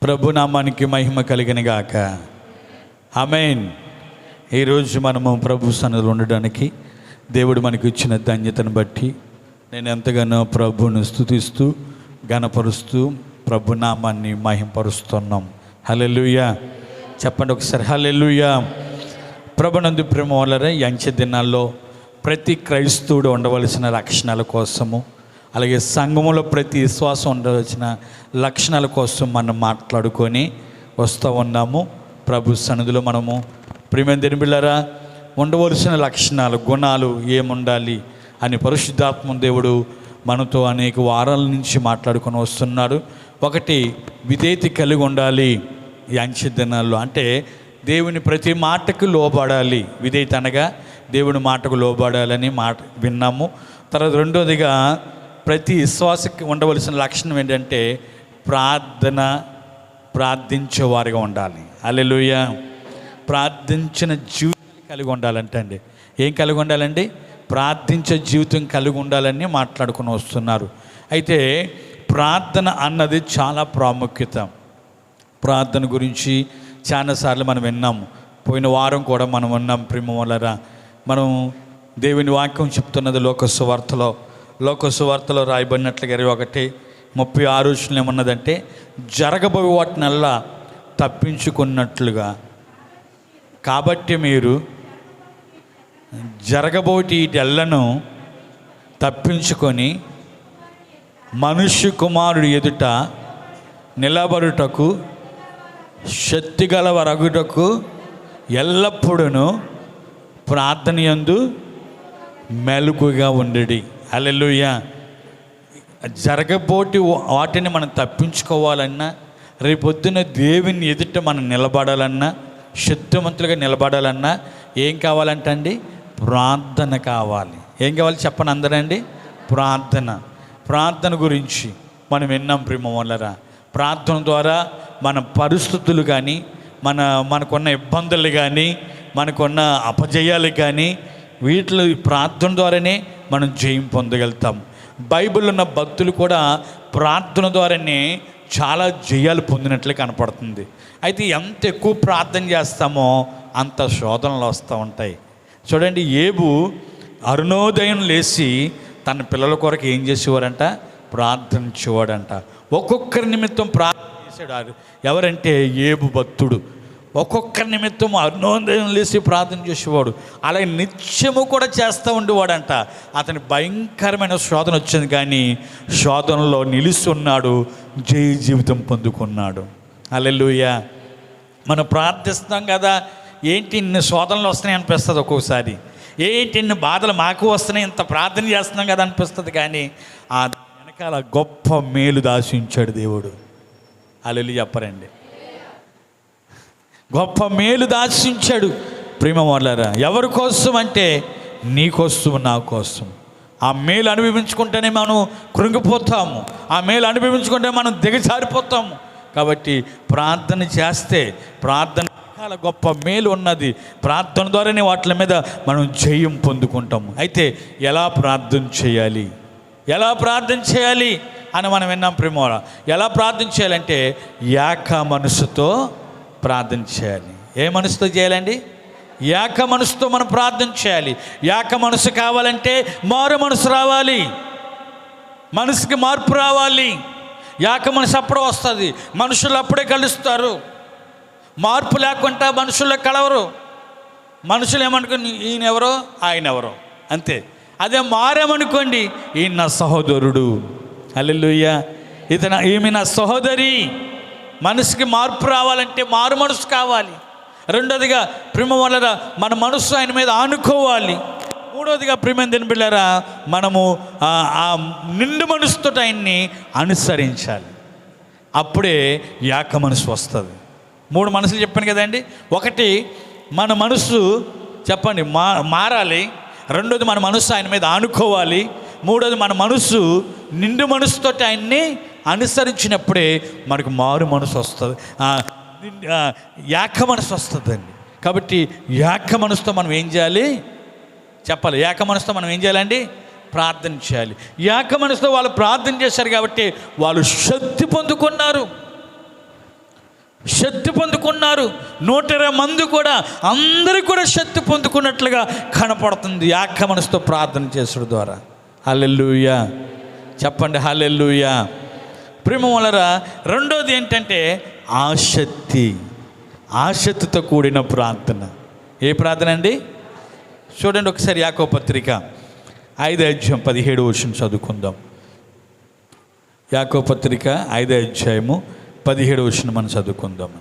ప్రభునామానికి మహిమ కలిగిన గాక. ఆమేన్. ఈరోజు మనము ప్రభు సన్నిధిలో ఉండడానికి దేవుడు మనకు ఇచ్చిన ధన్యతను బట్టి నేను ఎంతగానో ప్రభువును స్తుతిస్తూ ఘనపరుస్తూ ప్రభునామాన్ని మహిమపరుస్తున్నాం. హల్లెలూయా చెప్పండి ఒకసారి, హల్లెలూయా. ప్రభునందు ప్రేమ వలన ఈ అంచె దినాల్లో ప్రతి క్రైస్తవుడు ఉండవలసిన లక్షణాల కోసము, అలాగే సంఘములో ప్రతి విశ్వాసం ఉండవలసిన లక్షణాల కోసం మనం మాట్లాడుకొని వస్తూ ఉన్నాము. ప్రభు సన్నిధిలో మనము ప్రియమైన బిడ్డలారా, ఉండవలసిన లక్షణాలు, గుణాలు ఏముండాలి అని పరిశుద్ధాత్మ దేవుడు మనతో అనేక వారాల నుంచి మాట్లాడుకొని వస్తున్నాడు. ఒకటి, విధేయత కలిగి ఉండాలి. ఈ అంచె దినాల్లో అంటే దేవుని ప్రతి మాటకు లోబడాలి. విధేయత అనగా దేవుని మాటకు లోబడాలని విన్నాము. తర్వాత రెండోదిగా ప్రతి విశ్వాసకి ఉండవలసిన లక్షణం ఏంటంటే ప్రార్థించేవారిగా ఉండాలి. హల్లెలూయా. ప్రార్థించిన జీవితం కలిగి ఉండాలంటే అండి, ఏం కలిగి ఉండాలండి? ప్రార్థించే జీవితం కలిగి ఉండాలని మాట్లాడుకుని వస్తున్నారు. అయితే ప్రార్థన అన్నది చాలా ప్రాముఖ్యత. ప్రార్థన గురించి చాలాసార్లు మనం విన్నాము. పోయిన వారం కూడా మనం విన్నాం. ప్రేమవలరా మనం దేవుని వాక్యం చెప్తున్నది లోకసువార్తలో రాయబడినట్లుగా 21:36 ఏమన్నదంటే, జరగబోయే వాటినల్లా తప్పించుకున్నట్లుగా కాబట్టి మీరు జరగబోటి వీటెల్లను తప్పించుకొని మనుష్య కుమారుడు ఎదుట నిలబడుటకు శక్తిగలవరగుటకు ఎల్లప్పుడూ ప్రార్థన యందు మెలకుగా ఉండడి. హల్లెలూయా. జరగబోటి వాటిని మనం తప్పించుకోవాలన్నా, రేపొద్దున దేవుని ఎదుట మనం నిలబడాలన్నా, శక్తిమంతులుగా నిలబడాలన్నా ఏం కావాలంటండి? ప్రార్థన కావాలి. ఏం కావాలి చెప్పండి అందరండి? ప్రార్థన గురించి మనం విన్నాం ప్రేమవలరా. ప్రార్థన ద్వారా మన పరిస్థితులు కానీ, మనకున్న ఇబ్బందులు కానీ, మనకున్న అపజయాలు కానీ, వీటిలో ప్రార్థన ద్వారానే మనం జయం పొందగలుగుతాం. బైబిల్లో ఉన్న భక్తులు కూడా ప్రార్థన ద్వారానే చాలా జయాలు పొందినట్లే కనపడుతుంది. అయితే ఎంత ఎక్కువ ప్రార్థన చేస్తామో అంత శోధనలు వస్తూ ఉంటాయి. చూడండి, ఏబు అరుణోదయం లేచి తన పిల్లల కొరకు ఏం చేసేవారంట? ప్రార్థించేవాడంట. ఒక్కొక్కరి నిమిత్తం ప్రార్థన చేసాడు. ఎవరంటే ఏబు భక్తుడు. ఒక్కొక్కరి నిమిత్తం అరుణోదయం లేచి ప్రార్థన చేసేవాడు. అలాగే నిత్యము కూడా చేస్తూ ఉండేవాడంట. అతని భయంకరమైన శోధన వచ్చింది, కానీ శోధనలో నిలిచి ఉన్నాడు, జయ జీవితం పొందుకున్నాడు. హల్లెలూయా. మనం ప్రార్థిస్తాం కదా, ఏంటి ఇన్ని శోధనలు వస్తున్నాయి అనిపిస్తుంది ఒక్కొక్కసారి. ఏంటి ఇన్ని బాధలు మాకు వస్తున్నాయి, ఇంత ప్రార్థన చేస్తున్నాం కదా అనిపిస్తుంది. కానీ ఆ వెనకాల గొప్ప మేలు దాచించాడు దేవుడు. హల్లెలూయా చెప్పరండి. గొప్ప మేలు దాచించాడు. ప్రియమవలరా, ఎవరి కోసం అంటే నీ కోసం, నా కోసం. ఆ మేలు అనుభవించుకుంటేనే మనం కృంగిపోతాము. ఆ మేలు అనుభవించుకుంటే మనం దిగజారిపోతాము. కాబట్టి ప్రార్థన చేస్తే ప్రార్థన చాలా గొప్ప మేలు ఉన్నది. ప్రార్థన ద్వారానే వాటి మీద మనం జయం పొందుకుంటాము. అయితే ఎలా ప్రార్థన చేయాలి అని మనం విన్నాం ప్రేమ. ఎలా ప్రార్థన చేయాలంటే ఏక మనసుతో ప్రార్థన చేయాలి. ఏ మనసుతో చేయాలండి? ఏక మనసుతో మనం ప్రార్థన చేయాలి. ఏక మనసు కావాలంటే మారు మనసు రావాలి. మనసుకి మార్పు రావాలి. ఏక మనసు అప్పుడే వస్తుంది. మనుషులు అప్పుడే కలుస్తారు. మార్పు లేకుండా మనుషుల్లో కలవరు. మనుషులు ఏమనుకుని ఈయనెవరో ఆయనెవరో అంతే. అదే మారేమనుకోండి, ఈయన నా సహోదరుడు, హల్లెలూయా, ఈమె నా సహోదరి. మనసుకి మార్పు రావాలంటే మారు మనసు కావాలి. రెండోదిగా ప్రేమ వలన మన మనసు ఆయన మీద ఆనుకోవాలి. మూడోదిగా ప్రేమ బిడ్డలారా, మనము ఆ నిండు మనసుతో ఆయన్ని అనుసరించాలి. అప్పుడే ఏక మనసు వస్తుంది. 3 మనసులు చెప్పాను కదండి. ఒకటి, మన మనసు చెప్పండి మారాలి. రెండోది, మన మనసు ఆయన మీద ఆనుకోవాలి. మూడోది, మన మనసు నిండు మనసుతో ఆయన్ని అనుసరించినప్పుడే మనకు మారు మనసు వస్తుంది, ఏక మనసు వస్తుందండి. కాబట్టి ఏక మనసుతో మనం ఏం చేయాలి చెప్పాలి. ఏక మనసుతో మనం ఏం చేయాలండి? ప్రార్థన చేయాలి. ఏక మనసుతో వాళ్ళు ప్రార్థన చేశారు కాబట్టి వాళ్ళు శక్తి పొందుకున్నారు. శక్తి పొందుకున్నారు. 120 మంది కూడా అందరూ కూడా శక్తి పొందుకున్నట్లుగా కనపడుతుంది ఏక మనసుతో ప్రార్థన చేసుడు ద్వారా. హల్లెలూయా చెప్పండి, హల్లెలూయా. ప్రియములారా, రెండోది ఏంటంటే ఆసక్తితో కూడిన ప్రార్థన. ఏ ప్రార్థన అండి? చూడండి ఒకసారి యాకోబు పత్రిక 5:17 చదువుకుందాం. యాకోబు పత్రిక 5:17 మనం చదువుకుందాం.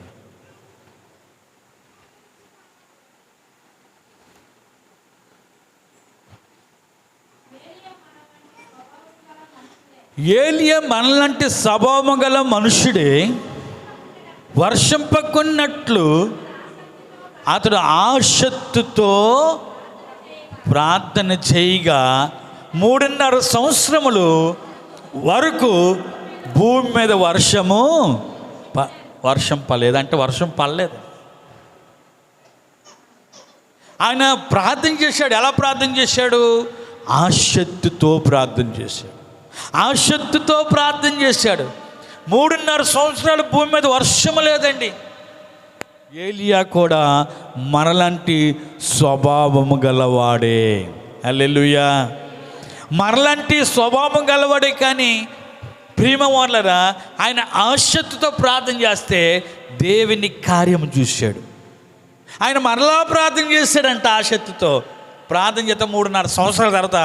ఏలియా మనలాంటి స్వభావం గల మనుషుడే, వర్షం పక్కున్నట్లు అతడు ఆసక్తితో ప్రార్థన చేయగా 3.5 సంవత్సరములు వరకు భూమి మీద వర్షం పడలేదు. అంటే వర్షం పడలేదు. ఆయన ప్రార్థన చేశాడు. ఎలా ప్రార్థన చేశాడు? ఆసక్తితో ప్రార్థన చేశాడు. 3.5 సంవత్సరాలు భూమి మీద వర్షము లేదండి. ఏలియా కూడా మనలాంటి స్వభావము గలవాడే. హల్లెలూయా. మనలాంటి స్వభావం గలవాడే. కానీ ప్రియమవాళ్ళరా, ఆయన ఆసక్తితో ప్రార్థన చేస్తే దేవుని కార్యము చూశాడు. ఆయన మరలా ప్రార్థన చేశాడంట. ఆసక్తితో ప్రార్థన చేస్తే 3.5 సంవత్సరాల తర్వాత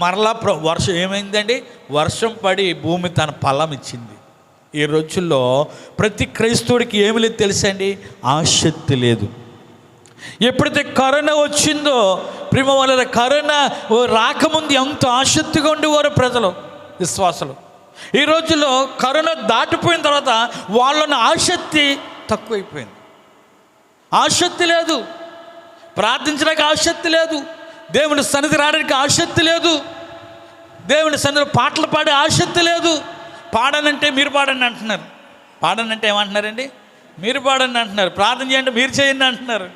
మరలా వర్షం ఏమైందండి? వర్షం పడి భూమి తన ఫలం ఇచ్చింది. ఈ రోజుల్లో ప్రతి క్రైస్తవుడికి ఏమి లేదు తెలుసండి? ఆసక్తి లేదు. ఎప్పుడైతే కరోనా వచ్చిందో ప్రేమ వాళ్ళ, కరోనా రాకముందు ఎంత ఆసక్తిగా ఉండేవారు ప్రజలు, విశ్వాసులు. ఈ రోజుల్లో కరోనా దాటిపోయిన తర్వాత వాళ్ళని ఆసక్తి తక్కువైపోయింది. ఆసక్తి లేదు, ప్రార్థించడానికి ఆసక్తి లేదు, దేవుని సన్నిధి రావడానికి ఆసక్తి లేదు, దేవుని సన్నిధిలో పాటలు పాడే ఆసక్తి లేదు. పాడనంటే మీరు పాడండి అంటున్నారు. పాడనంటే ఏమంటున్నారండి? మీరు పాడండి అంటున్నారు. ప్రార్థన చేయండి, మీరు చేయండి అంటున్నారు.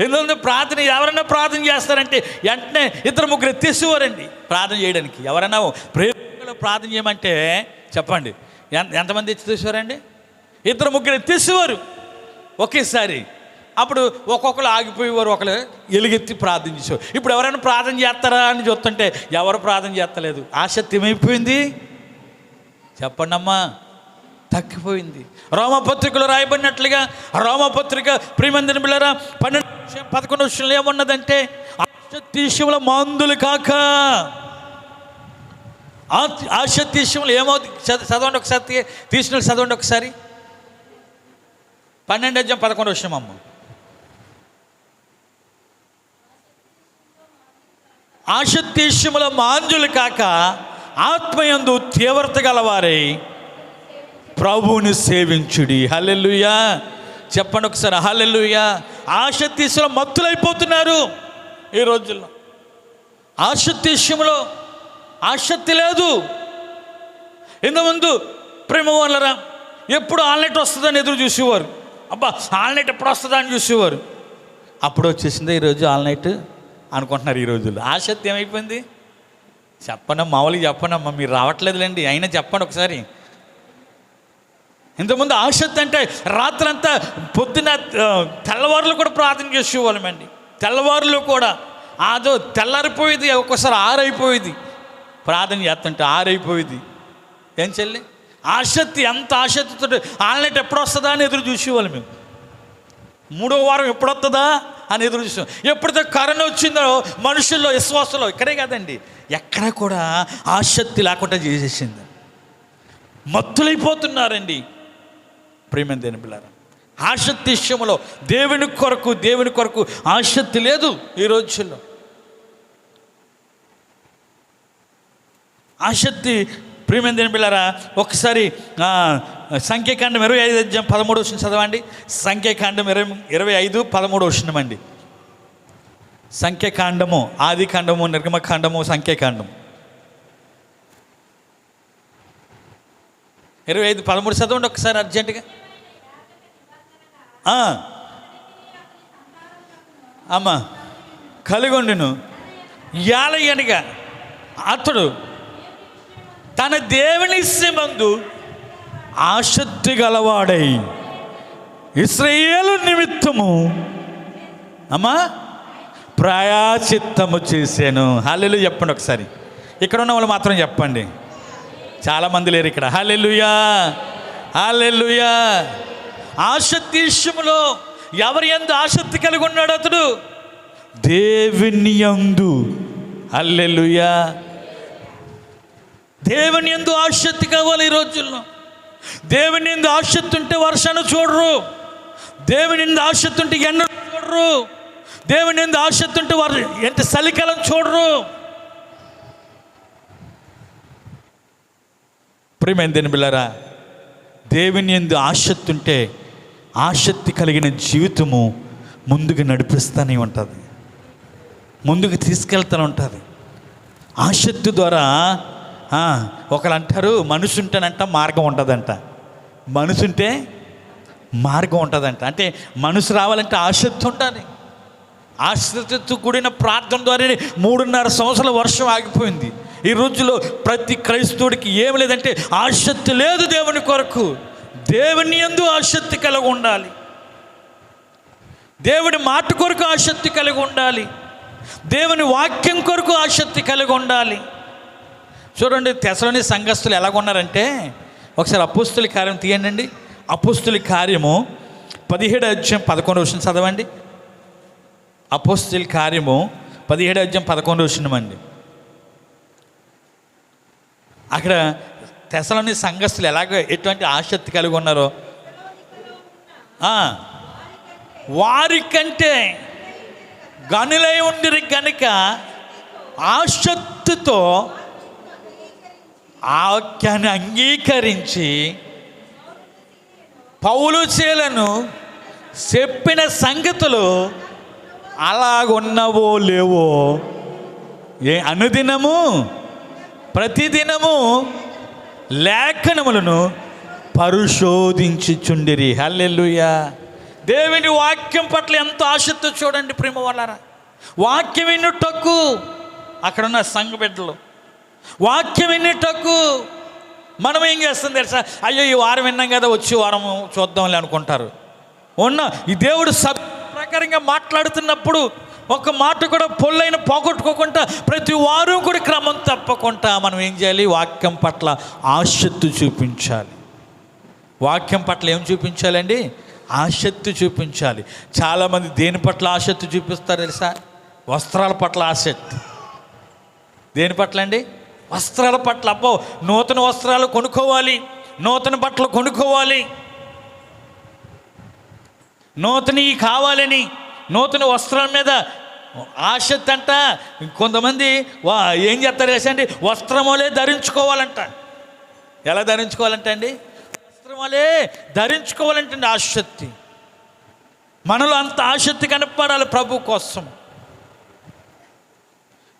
ఎందుకంటే ప్రార్థన ఎవరైనా ప్రార్థన చేస్తారంటే వెంటనే 2-3 ఎత్తేసేవారండి ప్రార్థన చేయడానికి. ఎవరైనా ప్రేమలో ప్రార్థన చేయమంటే చెప్పండి, ఎంతమంది ఎత్తేసేవారండి? 2-3 ఎత్తేసేవారు ఒకేసారి. అప్పుడు ఒక్కొక్కరు ఆగిపోయేవారు, ఒకరు ఎలుగెత్తి ప్రార్థన చేసేవారు. ఇప్పుడు ఎవరైనా ప్రార్థన చేస్తారా అని చూస్తుంటే ఎవరు ప్రార్థన చేస్తలేదు. ఆసక్తి ఏమైపోయింది చెప్పండి అమ్మా? తగ్గిపోయింది. రోమపత్రికలో రాయబడినట్లుగా, రోమపత్రిక ప్రియమందిని బిళ్ళరా 12-11 ఏమున్నదంటే, ఆసక్తి విషయంలో మందులు కాక. ఆసక్తి విషయంలో ఏమవుతుంది? చదవండి ఒకసారి, తీసిన చదవండి ఒకసారి. 12:11 అమ్మ. ఆసక్తి విషయంలో మాంజులు కాక ఆత్మయందు తీవ్రత గలవారై ప్రభువుని సేవించుడి. హల్లెలూయా చెప్పండి ఒకసారి, హల్లెలూయా. ఆసక్తి విషయంలో మత్తులైపోతున్నారు ఈ రోజుల్లో. ఆసక్తి విషయంలో ఆసక్తి లేదు. ఇంతకుముందు ప్రేమ వాళ్ళరా ఎప్పుడు ఆన్లైట్ వస్తుందని ఎదురు చూసేవారు. అబ్బా ఆన్లైట్ ఎప్పుడు వస్తుందా అని చూసేవారు. అప్పుడు వచ్చేసిందే ఈరోజు ఆన్లైట్ అనుకుంటున్నారు. ఈ రోజుల్లో ఆసక్తి ఏమైపోయింది చెప్పండి, మామూలుగా చెప్పండమ్మా, మీరు రావట్లేదులేండి, అయినా చెప్పండి ఒకసారి. ఇంతకుముందు ఆసక్తి అంటే రాత్రంతా పొద్దున తెల్లవారులు కూడా ప్రార్థన చేసేవాళ్ళమండి. తెల్లవారులు కూడా అదో తెల్లారిపోయేది, ఒక్కోసారి 6 అయిపోయేది. ప్రార్థన చేస్తుంటే 6 అయిపోయేది. ఏం చెల్లి? ఆసక్తి, ఎంత ఆసక్తితో ఆన్లైన్ ఎప్పుడు వస్తుందా అని ఎదురు చూసేవాళ్ళు మేము. 3వ వారం ఎప్పుడు వస్తుందా అని ఎదురు చూసాం. ఎప్పుడైతే కరోనా వచ్చిందో మనుషుల్లో, విశ్వాసంలో, ఇక్కడే కాదండి ఎక్కడ కూడా ఆసక్తి లేకుండా చేసేసింది. మత్తులైపోతున్నారండి ప్రియమైన దేవుని బిడ్డలారా. ఆసక్తి విషయంలో దేవుని కొరకు ఆసక్తి లేదు ఈ రోజుల్లో. ఆసక్తి ప్రియమైన దేవుని బిడ్డలారా, ఒకసారి సంఖ్యాకాండం 25:13 చదవండి. సంఖ్యాకాండం 25:13 అండి. సంఖ్యాకాండము, ఆది కాండము, నిర్గమకాండము, సంఖ్యాకాండము 25:13 చదవండి ఒకసారి అర్జెంటుగా. అమ్మా కలిగొండును యాలయనగా అతడు తన దేవుని మందు ఆసక్తి గలవాడై ఇశ్రాయేలు నిమిత్తము అమ్మా ప్రాయశ్చిత్తము చేశాను. హల్లెలూయా చెప్పండి ఒకసారి. ఇక్కడ ఉన్న వాళ్ళు మాత్రం చెప్పండి. చాలామంది లేరు ఇక్కడ. హల్లెలూయా, హల్లెలూయా. ఆసక్తి విషయంలో ఎవరి యందు ఆసక్తి కలిగి ఉన్నాడు అతడు? దేవుని యందు. హల్లెలూయా. దేవుని యందు ఆసక్తి కావాలి ఈ రోజుల్లో. దేవుని యందు ఆసక్తి ఉంటే వర్షాన్ని చూడరు. దేవుని యందు ఆసక్తి ఉంటే ఎండను చూడరు. దేవుని యందు ఆసక్తి ఉంటే వారు ఎంత చలికాలం చూడరు. ప్రియమైన దేవుని బిడ్డలారా, దేవుని యందు ఆసక్తి ఉంటే ఆసక్తి కలిగిన జీవితము ముందుకు నడిపిస్తూనే ఉంటుంది, ముందుకు తీసుకెళ్తూనే ఉంటుంది. ఆసక్తి ద్వారా ఒకరు అంటారు, మనిషి ఉంటేనంట మార్గం ఉంటుందంట. మనిషి ఉంటే మార్గం ఉంటుందంట. అంటే మనిషి రావాలంటే ఆసక్తి ఉండాలి. ఆసక్తితో కూడిన ప్రార్థన ద్వారానే 3.5 సంవత్సరాల వర్షం ఆగిపోయింది. ఈ రోజుల్లో ప్రతి క్రైస్తవుడికి ఏమి లేదంటే ఆసక్తి లేదు దేవుని కొరకు. దేవుని యందు ఆసక్తి కలిగి ఉండాలి. దేవుని మాట కొరకు ఆసక్తి కలిగి ఉండాలి. దేవుని వాక్యం కొరకు ఆసక్తి కలిగి ఉండాలి. చూడండి, తెసలోని సంఘస్థులు ఎలాగున్నారంటే, ఒకసారి అపోస్తుల కార్యం తీయండి. అపోస్తుల కార్యము 17:11 చదవండి. అపోస్తుల కార్యము 17:11 అండి. అక్కడ తెసలోని సంఘస్థులు ఎటువంటి ఆసక్తి కలిగి ఉన్నారో, వారికంటే గనులై ఉండిరి కనుక ఆసక్తితో వాక్యాన్ని అంగీకరించి పౌలు శీలను చెప్పిన సంగతులు అలాగున్నవో లేవో అనుదినము ప్రతిదినము లేఖనములను పరిశోధించుచుండిరి. హల్లెలూయా. దేవుని వాక్యం పట్ల ఎంతో ఆసక్తి చూడండి ప్రేమ వాళ్ళారా. వాక్యం వినుటకు అక్కడున్న సంఘ బిడ్డలు వాక్యం వినుటకు మనం ఏం చేస్తాం తెలుసా? అయ్యో ఈ వారం విన్నాం కదా, వచ్చి వారం చూద్దాంలే అనుకుంటారు. ఈ దేవుడు ప్రకారంగా మాట్లాడుతున్నప్పుడు ఒక మాట కూడా పొల్లైన పోగొట్టుకోకుండా ప్రతి వారం కూడా క్రమం తప్పకుండా మనం ఏం చేయాలి? వాక్యం పట్ల ఆసక్తి చూపించాలి. వాక్యం పట్ల ఏం చూపించాలండి? ఆసక్తి చూపించాలి. చాలామంది దేని పట్ల ఆసక్తి చూపిస్తారు తెలుసా? వస్త్రాల పట్ల ఆసక్తి. దేని పట్ల అండి? వస్త్రాల పట్ల. అబ్బో, నూతన వస్త్రాలు కొనుక్కోవాలి, నూతన బట్టలు కొనుక్కోవాలి, నూతనవి కావాలని నూతన వస్త్రాల మీద ఆసక్తి అంట. కొంతమంది ఏం చేస్తారు తెలుసా అండి? వస్త్రములే ధరించుకోవాలంట. ఎలా ధరించుకోవాలంట అండి? వస్త్రములే ధరించుకోవాలంటండి ఆసక్తి. మనలో అంత ఆసక్తి కనపడాలి ప్రభు కోసం.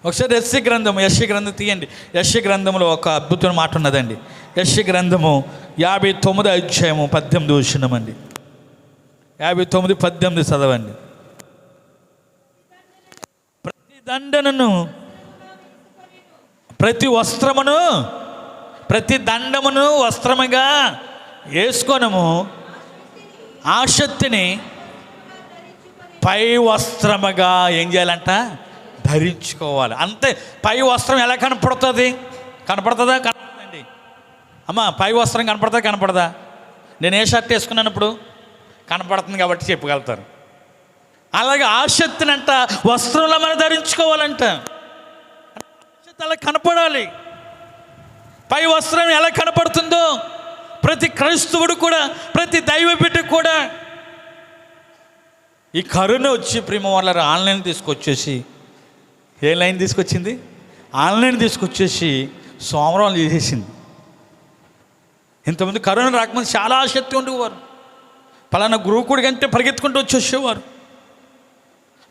ఒకసారి యెషయా గ్రంథం తీయండి. యెషయా గ్రంథంలో ఒక అద్భుతమైన మాట ఉన్నదండి. యెషయా గ్రంథము 59:18 అండి. 59:18 చదవండి. ప్రతి దండమును ప్రతి దండమును వస్త్రముగా వేసుకొనము, ఆసక్తిని పై వస్త్రముగా ఏం చేయాలంట? ధరించుకోవాలి. అంతే. పై వస్త్రం ఎలా కనపడుతుంది? కనపడుతుందా? కనపడదండి అమ్మ. పై వస్త్రం కనపడదా? నేను ఏ షర్ట్ వేసుకున్నాను కనపడుతుంది కాబట్టి చెప్పగలుగుతారు. అలాగే ఆసక్తిని అంట వస్త్రంలో మనం ధరించుకోవాలంట. ఆసక్తి అలా కనపడాలి. పై వస్త్రం ఎలా కనపడుతుందో ప్రతి క్రైస్తవుడు కూడా, ప్రతి దైవ బిడ్డ కూడా ఈ కరోనా వచ్చి ప్రేమ వాళ్ళ ఆన్లైన్ తీసుకొచ్చేసి, ఏ లైన్ తీసుకొచ్చింది? ఆన్లైన్ తీసుకొచ్చేసి సోమవారం చేసేసింది. ఇంతమంది కరోనా రాకముందు చాలా ఆసక్తి ఉండేవారు. పలానా గురువుకుడి కంటే పరిగెత్తుకుంటూ వచ్చేసేవారు.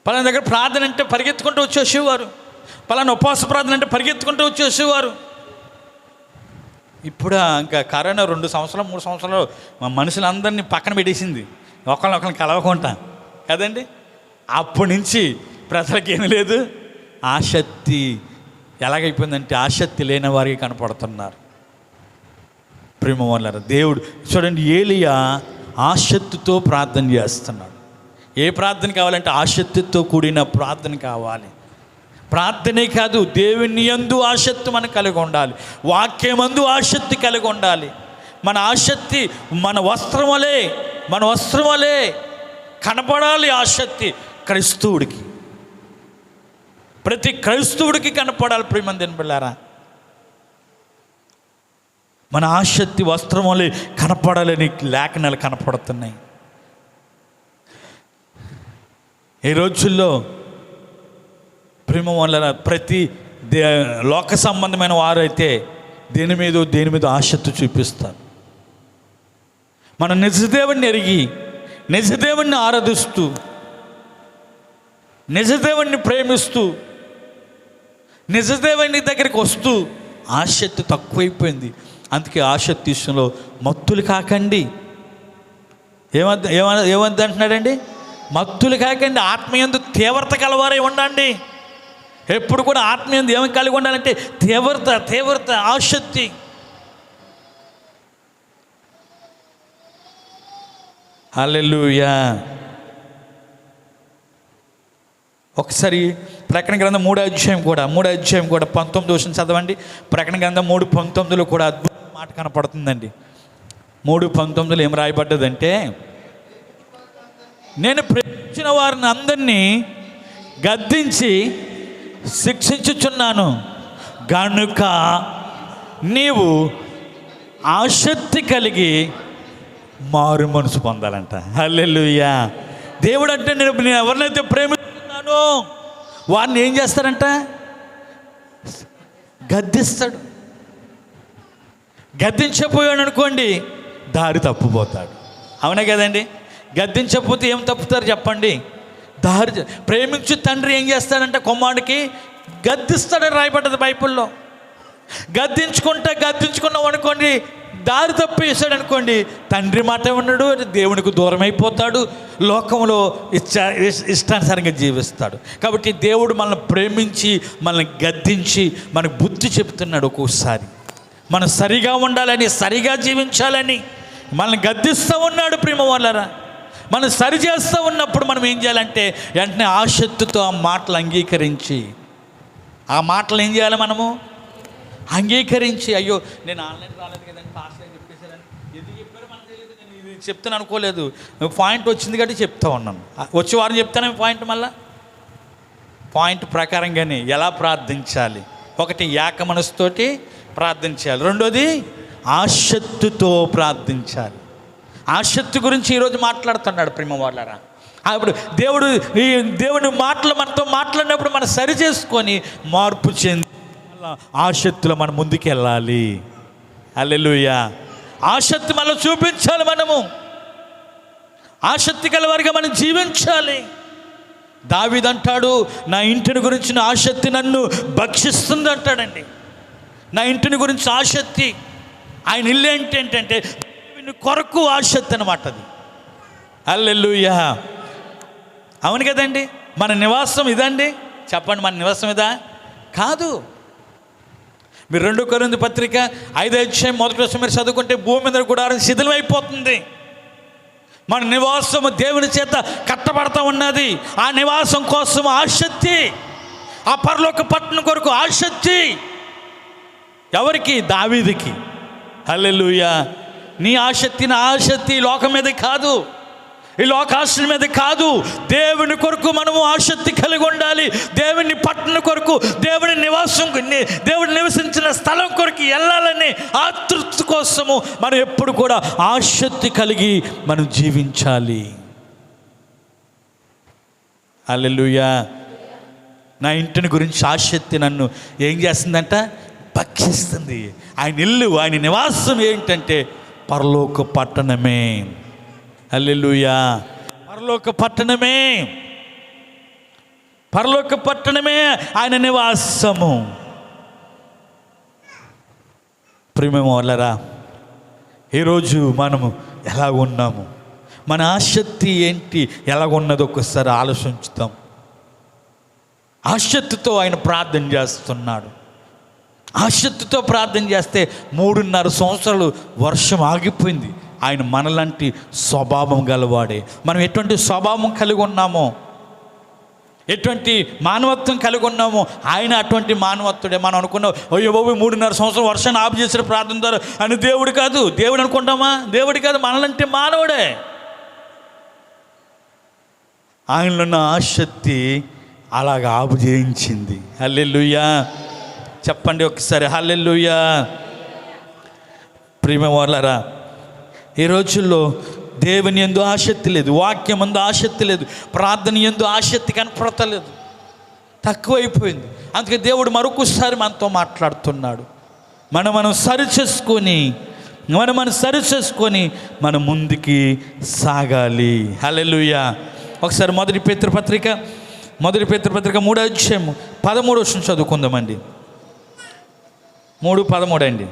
పలానా దగ్గర ప్రార్థన అంటే పరిగెత్తుకుంటూ వచ్చేసేవారు. పలానా ఉపవాస ప్రార్థన అంటే పరిగెత్తుకుంటూ వచ్చేసేవారు. ఇప్పుడు ఇంకా కరోనా 2 సంవత్సరాలు 3 సంవత్సరాలు మా మనుషులందరినీ పక్కన పెట్టేసింది, ఒకరిని కలవకుండా కదండి. అప్పటి నుంచి ప్రజలకు ఏమీ లేదు, ఆసక్తి ఎలాగైపోయిందంటే ఆసక్తి లేని వారికి కనపడుతున్నారు. ప్రేమ వాళ్ళారా, దేవుడు చూడండి, ఏలియా ఆసక్తితో ప్రార్థన చేస్తున్నాడు. ఏ ప్రార్థన కావాలంటే ఆసక్తితో కూడిన ప్రార్థన కావాలి. ప్రార్థనే కాదు, దేవుని యందు ఆసక్తి మనకు కలిగి ఉండాలి, వాక్యమందు ఆసక్తి కలిగి ఉండాలి. మన ఆసక్తి మన వస్త్రం వలె కనపడాలి. ఆసక్తి క్రైస్తవుడికి, ప్రతి క్రైస్తవుడికి కనపడాలి. ప్రియమందిన పిల్లారా, మన ఆసక్తి వస్త్రం వలె కనపడాలని లేఖనాలు కనపడుతున్నాయి. ఈ రోజుల్లో ప్రేమ వల్ల ప్రతి లోక సంబంధమైన వారైతే దేని మీద ఆసక్తి చూపిస్తారు. మన నిజదేవుణ్ణి ఎరిగి, నిజదేవుణ్ణి ఆరాధిస్తూ, నిజదేవుణ్ణి ప్రేమిస్తూ, నిజదేవుని దగ్గరికి వస్తూ ఆసక్తి తక్కువైపోయింది. అందుకే ఆసక్తి విషయంలో మత్తులు కాకండి. ఏమద్దు అంటున్నాడండి? మత్తులు కాకండి, ఆత్మయందు తీవ్రత కలవారై ఉండండి. ఎప్పుడు కూడా ఆత్మయందు ఏమి కలిగి ఉండాలంటే తీవ్రత ఆసక్తి. హల్లెలూయా. ఒకసారి ప్రకటన గ్రంథం 3వ అధ్యాయం కూడా 19 చదవండి. ప్రకటన గ్రంథం 3:19 కూడా అద్భుత మాట కనపడుతుందండి. 3:19 ఏం రాయబడ్డదంటే, నేను ప్రేమించిన వారిని అందరినీ గద్దించి శిక్షించుచున్నాను గనుక నీవు ఆసక్తి కలిగి మారు మనసు పొందాలంట. హల్లెలూయా. దేవుడు అంటే నేను ఎవరినైతే ప్రేమిస్తున్నానో వారిని ఏం చేస్తారంట? గద్దిస్తాడు. గద్దించపోయాడు అనుకోండి, దారి తప్పిపోతాడు. అవునా కదండి? గద్దించకపోతే ఏం తప్పుతారు చెప్పండి? ప్రేమించు తండ్రి ఏం చేస్తాడంటే కుమారుడికి గద్దిస్తాడని రాయబడ్డది బైబిల్లో. గద్దించుకున్నాం అనుకోండి, దారి తప్పేసాడు అనుకోండి, తండ్రి మాట ఉన్నాడు, దేవునికి దూరం అయిపోతాడు, లోకంలో ఇష్టానుసారంగా జీవిస్తాడు. కాబట్టి దేవుడు మనల్ని ప్రేమించి మనల్ని గద్దించి మనకు బుద్ధి చెప్తున్నాడు. ఒక్కోసారి మనం సరిగా ఉండాలని, సరిగా జీవించాలని మనల్ని గద్దిస్తూ ఉన్నాడు. ప్రేమ వాళ్ళరా, మనం సరి చేస్తూ ఉన్నప్పుడు మనం ఏం చేయాలంటే వెంటనే ఆసక్తితో ఆ మాటలు అంగీకరించి, ఆ మాటలు ఏం చేయాలి? మనము అంగీకరించి, అయ్యో నేను ఆన్లైన్ రాలేదు కదండి, పాస్ అని చెప్పేసారని ఎందుకు చెప్పారో మనకు తెలియదు, నేను ఇది చెప్తాను అనుకోలేదు, పాయింట్ వచ్చింది కాబట్టి చెప్తా ఉన్నాను. వచ్చే వారం చెప్తాను పాయింట్. మళ్ళా పాయింట్ ప్రకారంగానే ఎలా ప్రార్థించాలి. ఒకటి, ఏక మనసుతోటి ప్రార్థించాలి. రెండోది, ఆసక్తితో ప్రార్థించాలి. ఆసక్తి గురించి ఈరోజు మాట్లాడుతున్నాడు ప్రేమ వాళ్ళరా. అప్పుడు దేవుని మాటలు మనతో మాట్లాడినప్పుడు మనం సరి చేసుకొని మార్పు చెంది ఆసక్తిలో మనం ముందుకెళ్ళాలి. హల్లెలూయా. ఆసక్తి మనం చూపించాలి. మనము ఆసక్తి గలవారిగా మనం జీవించాలి. దావీదు అంటాడు, నా ఇంటిని గురించిన ఆసక్తి నన్ను భక్షిస్తుంది అంటాడండి. నా ఇంటిని గురించి ఆసక్తి, ఆయన ఇల్లు ఏంటంటే కొరకు ఆసక్తి అన్నమాట అది. హల్లెలూయా. అవును కదండి? మన నివాసం ఇదండి? చెప్పండి, మన నివాసం ఇదా? కాదు. మీరు 2 కొరింథీ పత్రిక 5వ అధ్యాయం 1వ వచనం మీరు చదువుకుంటే, భూమి మీద గుడారం శిథిలం అయిపోతుంది. మన నివాసము దేవుని చేత కట్టబడతా ఉన్నది. ఆ నివాసం కోసం ఆసక్తి, ఆ పరలోక పట్టణం కొరకు ఆసక్తి. ఎవరికి? దావీదుకి. హల్లెలూయా. నీ ఆసక్తి, నా ఆసక్తి లోకం మీద కాదు, ఈ లోకాశల మీద కాదు. దేవుని కొరకు మనము ఆసక్తి కలిగి ఉండాలి. దేవుని పట్టణం కొరకు, దేవుని నివాసం, దేవుడు నివసించిన స్థలం కొరకు వెళ్ళాలని ఆతృత కోసము మనం ఎప్పుడు కూడా ఆసక్తి కలిగి మనం జీవించాలి. హల్లెలూయా. నా ఇంటిని గురించి ఆసక్తి నన్ను ఏం చేస్తుందంట? భక్షిస్తుంది. ఆయన ఇల్లు, ఆయన నివాసం ఏంటంటే పరలోక పట్టణమే. హల్లెలూయా. పరలోక పట్టణమే ఆయన నివాసము. ప్రియమైన వాళ్ళరా, ఈరోజు మనము ఎలా ఉన్నాము, మన ఆసక్తి ఏంటి, ఎలాగున్నదో ఒక్కసారి ఆలోచించుతాం. ఆసక్తితో ఆయన ప్రార్థన చేస్తున్నాడు. ఆసక్తితో ప్రార్థన చేస్తే 3.5 సంవత్సరాలు వర్షం ఆగిపోయింది. ఆయన మనలాంటి స్వభావం గలవాడే. మనం ఎటువంటి స్వభావం కలిగి ఉన్నామో, ఎటువంటి మానవత్వం కలిగి ఉన్నామో, ఆయన అటువంటి మానవత్తుడే. మనం అనుకున్నాం, అయ్యో బాబు 3.5 సంవత్సరం వర్షాన్ని ఆపు చేసిన ప్రార్థన ద్వారా అని దేవుడు కాదు. దేవుడు అనుకుంటామా? దేవుడు కాదు, మనలాంటి మానవుడే. ఆయనలో ఉన్న ఆసక్తి అలాగ ఆపు చేయించింది. హల్లెలూయా చెప్పండి ఒకసారి, హల్లెలూయా. ప్రియమైనవారలారా, ఈ రోజుల్లో దేవుని యందు ఆసక్తి లేదు, వాక్యం యందు ఆసక్తి లేదు, ప్రార్థన యందు ఆసక్తి కనపడతలేదు, తక్కువైపోయింది. అందుకే దేవుడు మరొకసారి మనతో మాట్లాడుతున్నాడు. మనం సరి చేసుకొని మనం ముందుకి సాగాలి. హల్లెలూయా. ఒకసారి మొదటి పేతురు పత్రిక 3వ అధ్యాయం 13వ వచనం చదువుకుందామండి. 3:13 అండి.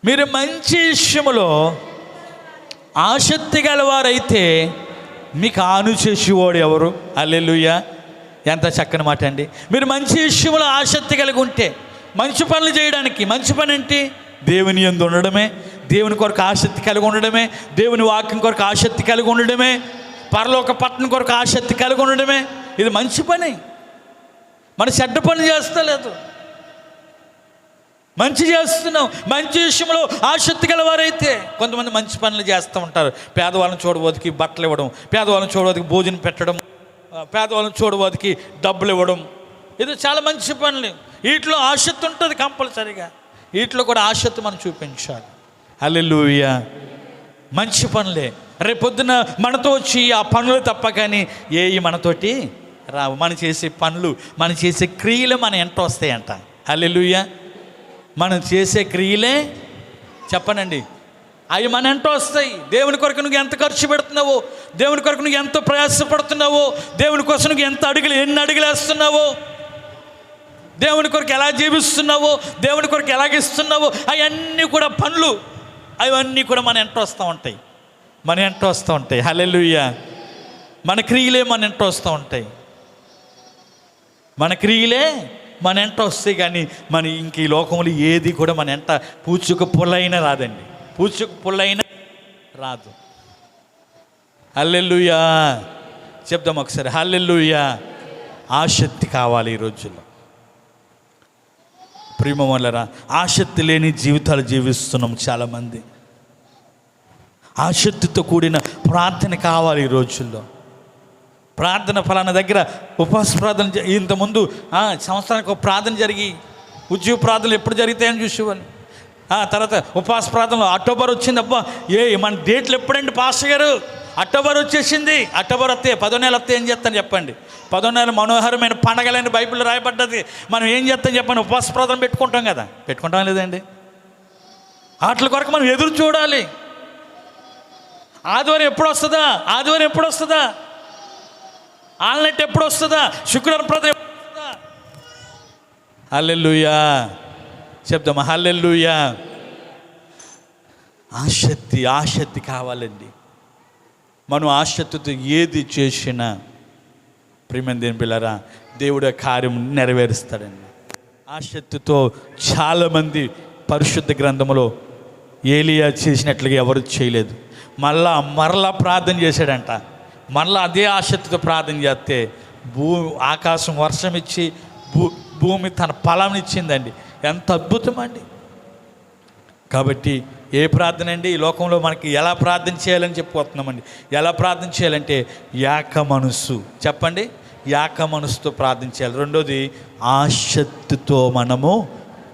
మీరు మంచి విషయములో ఆసక్తి గలవారైతే మీకు ఆను చేసేవాడు ఎవరు? హల్లెలూయా. ఎంత చక్కని మాట అండి. మీరు మంచి విషయంలో ఆసక్తి కలిగి ఉంటే, మంచి పనులు చేయడానికి, మంచి పని ఏంటి? దేవుని యందు ఉండడమే, దేవుని కొరకు ఆసక్తి కలిగి ఉండడమే, దేవుని వాక్యం కొరకు ఆసక్తి కలిగి ఉండడమే, పరలోక పట్టణం కొరకు ఆసక్తి కలిగి ఉండడమే. ఇది మంచి పని. మన చెడ్డ పని చేస్తలేదు, మంచి చేస్తున్నాం. మంచి విషయంలో ఆసక్తి గలవారైతే. కొంతమంది మంచి పనులు చేస్తూ ఉంటారు. పేదవాళ్ళని చూడబోదికి బట్టలు ఇవ్వడం, పేదవాళ్ళని చూడబోదికి భోజనం పెట్టడం, పేదవాళ్ళని చూడబోదికి డబ్బులు ఇవ్వడం, ఇది చాలా మంచి పనులు. వీటిలో ఆసక్తి ఉంటుంది కంపల్సరీగా. వీటిలో కూడా ఆసక్తి మనం చూపించాలి. హల్లెలూయా. మంచి పనులే. రేపొద్దున మనతో వచ్చి ఆ పనులు తప్ప కానీ ఏవి మనతోటి రావు. మనం చేసే పనులు, మనం చేసే క్రియలు మన ఎంట వస్తాయంట. హల్లెలూయా. మనం చేసే క్రియలే చెప్పనండి, అవి మన ఎంట వస్తాయి. దేవుని కొరకు నువ్వు ఎంత ఖర్చు పెడుతున్నావో, దేవుని కొరకు నువ్వు ఎంత ప్రయాసపడుతున్నావో, దేవుని కోసం నువ్వు ఎన్ని అడుగులు వేస్తున్నావో, దేవుని కొరకు ఎలా జీవిస్తున్నావో, దేవుని కొరకు ఎలాగిస్తున్నావో, అవన్నీ కూడా పనులు, అవన్నీ కూడా మన ఎంట వస్తూ ఉంటాయి. హల్లెలూయా. మన క్రియలే మన ఎంట వస్తూ ఉంటాయి. మన క్రియలే మన ఎంట వస్తాయి. కానీ మన ఇంక ఈ లోకంలో ఏది కూడా మన ఎంట పూచుకు పుల్లైనా రాదండి. పూచుకు పుల్లైనా రాదు. హల్లెలూయా చెప్దాం ఒకసారి, హల్లెలూయా. ఆసక్తి కావాలి ఈ రోజుల్లో. ప్రియమైనవారలారా, ఆసక్తి లేని జీవితాలు జీవిస్తున్నాం చాలామంది. ఆసక్తితో కూడిన ప్రార్థన కావాలి ఈ రోజుల్లో. ప్రార్థన ఫలానా దగ్గర ఉపవాస ప్రార్థన, ఇంతకుముందు సంవత్సరానికి ఒక ప్రార్థన జరిగి, ఉద్యోగ ప్రార్థనలు ఎప్పుడు జరుగుతాయని చూసేవాళ్ళు. తర్వాత ఉపవాస ప్రార్థనలు అక్టోబర్ వచ్చింది. అబ్బా మన డేట్లు ఎప్పుడండి పాస్టర్ గారు? అక్టోబర్ వచ్చేసింది. అక్టోబర్ వస్తే 10వ నెల వస్తే ఏం చేస్తాను చెప్పండి? 10వ నెల మనోహరమైన పండగలని బైబిల్లో రాయబడ్డది. మనం ఏం చేస్తాం చెప్పండి? ఉపవాస ప్రార్థన పెట్టుకుంటాం కదా, పెట్టుకుంటాం లేదండి? వాటి కొరకు మనం ఎదురు చూడాలి. ఆదివారం ఎప్పుడు వస్తుందా? ఆన్లైన్ ఎప్పుడు వస్తుందా? శుక్రవారం ప్రార్థన ఎప్పుడు వస్తుందా? హల్లెలూయా చెప్దామా, హల్లెలూయా. ఆసక్తి కావాలండి. మనం ఆసక్తితో ఏది చేసినా ప్రియమైన దేవుని బిడ్డలారా, దేవుడు కార్యం నెరవేరుస్తాడండి. ఆసక్తితో చాలామంది పరిశుద్ధ గ్రంథంలో ఏలియా చేసినట్లుగా ఎవరు చేయలేదు. మరలా ప్రార్థన చేశాడంట. మరలా అదే ఆసక్తితో ప్రార్థన చేస్తే ఆకాశం వర్షం ఇచ్చి భూమి తన ఫలం ఇచ్చిందండి. ఎంత అద్భుతం అండి. కాబట్టి ఏ ప్రార్థన అండి ఈ లోకంలో మనకి ఎలా ప్రార్థన చేయాలని చెప్పుకుంటున్నామండి. ఎలా ప్రార్థన చేయాలంటే ఏక మనస్సు, చెప్పండి, ఏక మనస్సుతో ప్రార్థన చేయాలి. రెండోది ఆసక్తితో మనము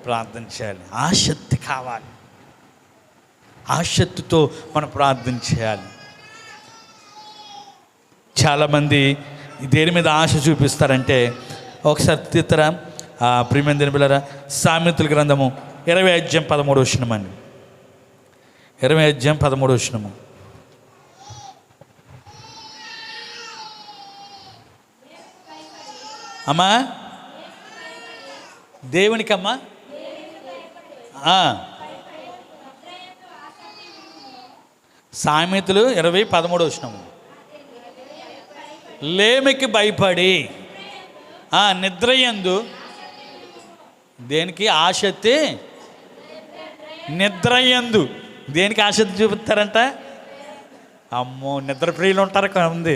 ప్రార్థన చేయాలి. ఆసక్తి కావాలి. ఆసక్తితో మనం ప్రార్థన చేయాలి. చాలామంది దేని మీద ఆశ చూపిస్తారంటే, ఒకసారి తీతరా ప్రియమైన దేవుని బిడ్డలారా, సామెతల గ్రంథము 20వ అధ్యాయం 13వ వచనం అండి. 20వ అధ్యాయం 13వ వచనము. అమ్మా దేవునికమ్మా సామెతలు 20:13 వచనము. లేమికి భయపడి నిద్రయందు దేనికి ఆసక్తి? నిద్రయందు దేనికి ఆసక్తి చూపిస్తారంట? అమ్మో, నిద్ర ప్రియులు ఉంటారు కొంతమంది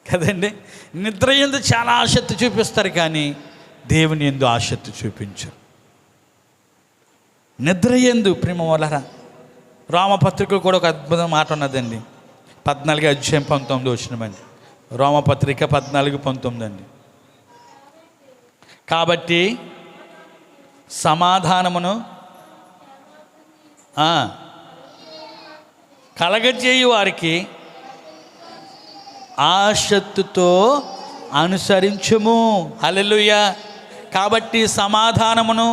కదండి. నిద్రయందు చాలా ఆసక్తి చూపిస్తారు, కానీ దేవుని యందు ఆసక్తి చూపించరు. నిద్రయందు ప్రేమ వలరా. రోమపత్రిక కూడా ఒక అద్భుతమైన మాట ఉన్నదండి. 14:19 అండి. రోమపత్రిక 14:19 అండి. కాబట్టి సమాధానమును కలగజేయు వారికి ఆసక్తితో అనుసరించుము. హల్లెలూయా. కాబట్టి సమాధానమును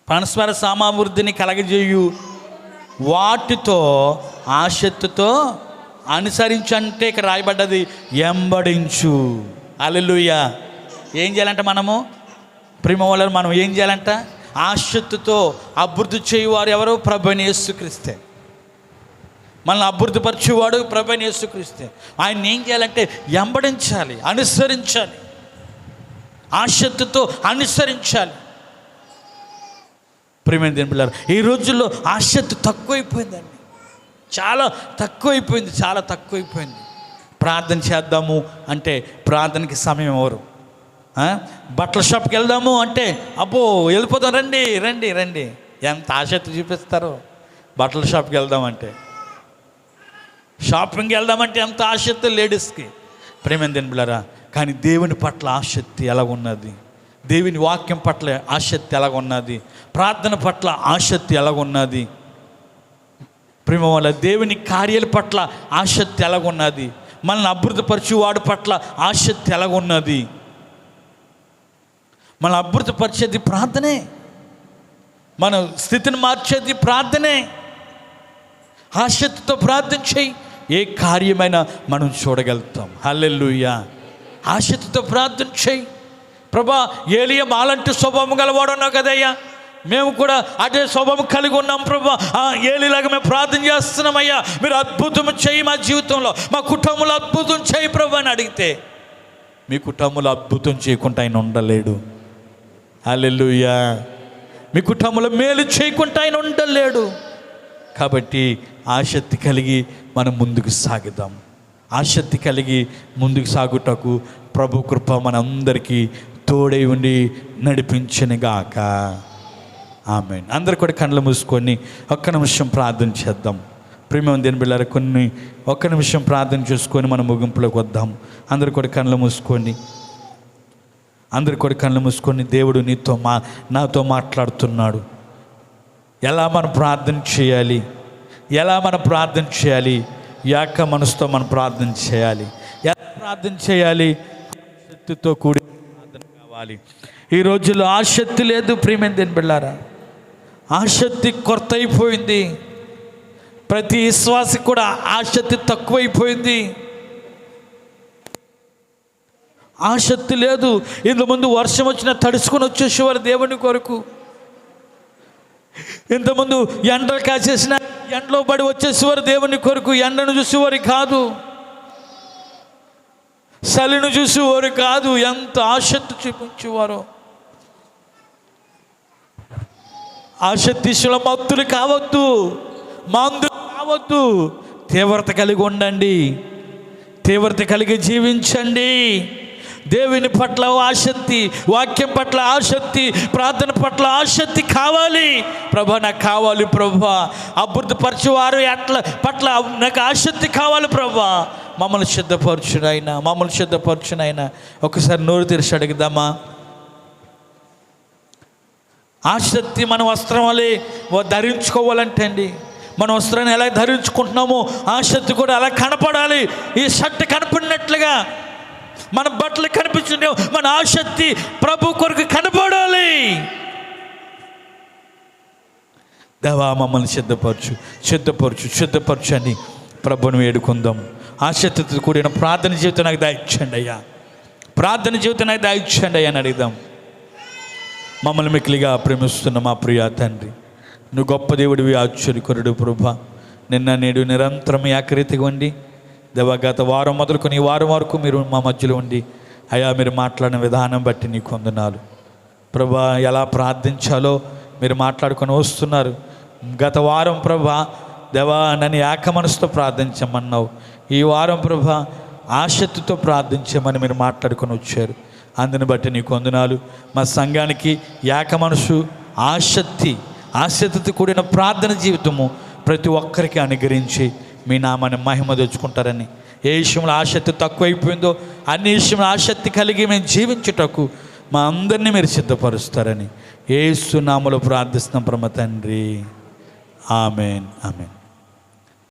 పరస్పర సమావృద్ధిని కలగజేయు వాటితో ఆసక్తితో అనుసరించంటే ఇక్కడ రాయబడ్డది ఎంబడించు. హల్లెలూయా. ఏం చేయాలంట మనము? ప్రేమ వల్ల మనం ఏం చేయాలంట? ఆసక్తితో అభివృద్ధి చేయువారు ఎవరు? ప్రభువైన యేసుక్రీస్తే. మనల్ని అభివృద్ధిపరచేవాడు ప్రభువైన యేసుక్రీస్తే. ఆయన ఏం చేయాలంటే ఎంబడించాలి, అనుసరించాలి, ఆసక్తితో అనుసరించాలి. ప్రియమైన దేవుని పిల్లలు, ఈ రోజుల్లో ఆసక్తి తక్కువైపోయిందండి. చాలా తక్కువైపోయింది. ప్రార్థన చేద్దాము అంటే ప్రార్థనకి సమయం ఎవరు? బట్టల షాప్కి వెళ్దాము అంటే అబ్బో వెళ్ళిపోతాం, రండి. ఎంత ఆసక్తి చూపిస్తారో. బట్టల షాప్కి వెళ్దామంటే, షాపింగ్కి వెళ్దామంటే ఎంత ఆసక్తి లేడీస్కి. ప్రేమైన దేవుని పిల్లరా, కానీ దేవుని పట్ల ఆసక్తి ఎలా ఉన్నది? దేవుని వాక్యం పట్ల ఆసక్తి ఎలాగ ఉన్నది? ప్రార్థన పట్ల ఆసక్తి ఎలాగ ఉన్నది? ప్రేమ వల్ల దేవుని కార్యాల పట్ల ఆసక్తి ఎలాగ ఉన్నది? మనల్ని అభివృద్ధిపరచు వాడి పట్ల ఆసక్తి ఎలాగ ఉన్నది? మన అభివృద్ధిపరిచేది ప్రార్థనే, మన స్థితిని మార్చేది ప్రార్థనే. ఆసక్తితో ప్రార్థన చేయి, ఏ కార్యమైనా మనం చూడగలుగుతాం. హల్లెలూయా. ఆసక్తితో ప్రార్థన చేయి. ప్రభా, ఏలియా మాలంటి స్వభావం గలవాడు ఉన్నావు కదయ్యా, మేము కూడా అదే స్వభావం కలిగి ఉన్నాం ప్రభా. ఏలిలాగా మేము ప్రార్థన చేస్తున్నామయ్యా, మీరు అద్భుతం చేయి మా జీవితంలో, మా కుటుంబంలో అద్భుతం చేయి ప్రభా అని అడిగితే, మీ కుటుంబంలో అద్భుతం చేయకుండా ఆయన ఉండలేడు. హల్లెలూయా. మీ కుటుంబంలో మేలు చేయకుండా ఆయన ఉండలేడు. కాబట్టి ఆసక్తి కలిగి మనం ముందుకు సాగుదాం. ఆసక్తి కలిగి ముందుకు సాగుటకు ప్రభు కృప మనందరికీ తోడై ఉండి నడిపించునుగాక. ఆమేన్. అందరు కూడా కళ్ళు మూసుకొని ఒక్క నిమిషం ప్రార్థన చేద్దాం. ప్రియమైన దేవుని బిడ్డలారా, ఒక్క నిమిషం ప్రార్థన చేసుకొని మనం ముగింపులోకి వద్దాం. అందరు కూడా కళ్ళు మూసుకొని దేవుడు నాతో మాట్లాడుతున్నాడు. ఎలా మనం ప్రార్థన చేయాలి? ఏక మనసుతో మనం ప్రార్థన చేయాలి. ఎలా ప్రార్థన చేయాలి? ఆసక్తితో కూడి ప్రార్థన కావాలి. ఈ రోజుల్లో ఆసక్తి లేదు ప్రియమైన దేవుని బిడ్డలారా. ఆసక్తి కొరత అయిపోయింది. ప్రతి విశ్వాసకి కూడా ఆసక్తి తక్కువైపోయింది. ఆసక్తి లేదు. ఇంతకుముందు వర్షం వచ్చినా తడుచుకొని వచ్చేసేవారు దేవుని కొరకు. ఇంతకుముందు ఎండలు కాసేసిన ఎండలో పడి వచ్చేసేవారు దేవుని కొరకు. ఎండను చూసేవారు కాదు, చలిని చూసేవారు కాదు. ఎంత ఆసక్తి చూపించేవారో. ఆసక్తిశుల మత్తులు కావద్దు, మందులు కావద్దు. తీవ్రత కలిగి ఉండండి, తీవ్రత కలిగి జీవించండి. దేవుని పట్ల ఆసక్తి, వాక్యం పట్ల ఆసక్తి, ప్రార్థన పట్ల ఆసక్తి కావాలి. ప్రభా, నాకు కావాలి ప్రభా. అభివృద్ధిపరచువారు పట్ల నాకు ఆసక్తి కావాలి ప్రభా. మమ్మల్ని సిద్ధపరచునైనా ఒకసారి నోరు తెరిచి అడుగుదామా? ఆసక్తి మన వస్త్రం వలె ధరించుకోవాలంటే అండి, మన వస్త్రాన్ని ఎలా ధరించుకుంటున్నామో ఆసక్తి కూడా అలా కనపడాలి. ఈ షర్ట్ కనపడినట్లుగా మన బట్టలు కనిపించే మన ఆసక్తి ప్రభు కొరకు కనపడాలి. దేవా, మమ్మల్ని సిద్ధపరచు అని ప్రభుని వేడుకుందాం. ఆసక్తితో కూడిన ప్రార్థన జీవితం నాకు దయచేయండి అయ్యా, అని అడుగుదాం. మమ్మల్ని మిక్కిలిగా ప్రేమిస్తున్న మా ప్రియ తండ్రి, నువ్వు గొప్ప దేవుడివి, ఆశ్చర్యకరుడు ప్రభా. నిన్న నేడు నిరంతరం ఏకరీతిగా ఉండి దేవా గత వారం మొదలుకొని ఈ వారం వరకు మీరు మా మధ్యలో ఉండి అయ్యా మీరు మాట్లాడిన విధానం బట్టి నీకు వందనాలు ప్రభా. ఎలా ప్రార్థించాలో మీరు మాట్లాడుకొని వస్తున్నారు. గత వారం ప్రభా దేవా నన్ను ఏక మనసుతో ప్రార్థించమన్నావు. ఈ వారం ప్రభా ఆసక్తితో ప్రార్థించమని మీరు మాట్లాడుకొని వచ్చారు. అందుని బట్టి నీకు వందనాలు. మా సంఘానికి ఏక మనసు, ఆసక్తితో కూడిన ప్రార్థన జీవితము ప్రతి ఒక్కరికి అనుగ్రహించి మీ నామాన్ని మహిమ తెచ్చుకుంటారని, ఏ విషయంలో ఆసక్తి తక్కువైపోయిందో అన్ని విషయంలో ఆసక్తి కలిగి మేము జీవించుటకు మా అందరినీ మీరు సిద్ధపరుస్తారని యేసు నామములో ప్రార్థిస్తున్నాం పరమ తండ్రి. Amen, amen.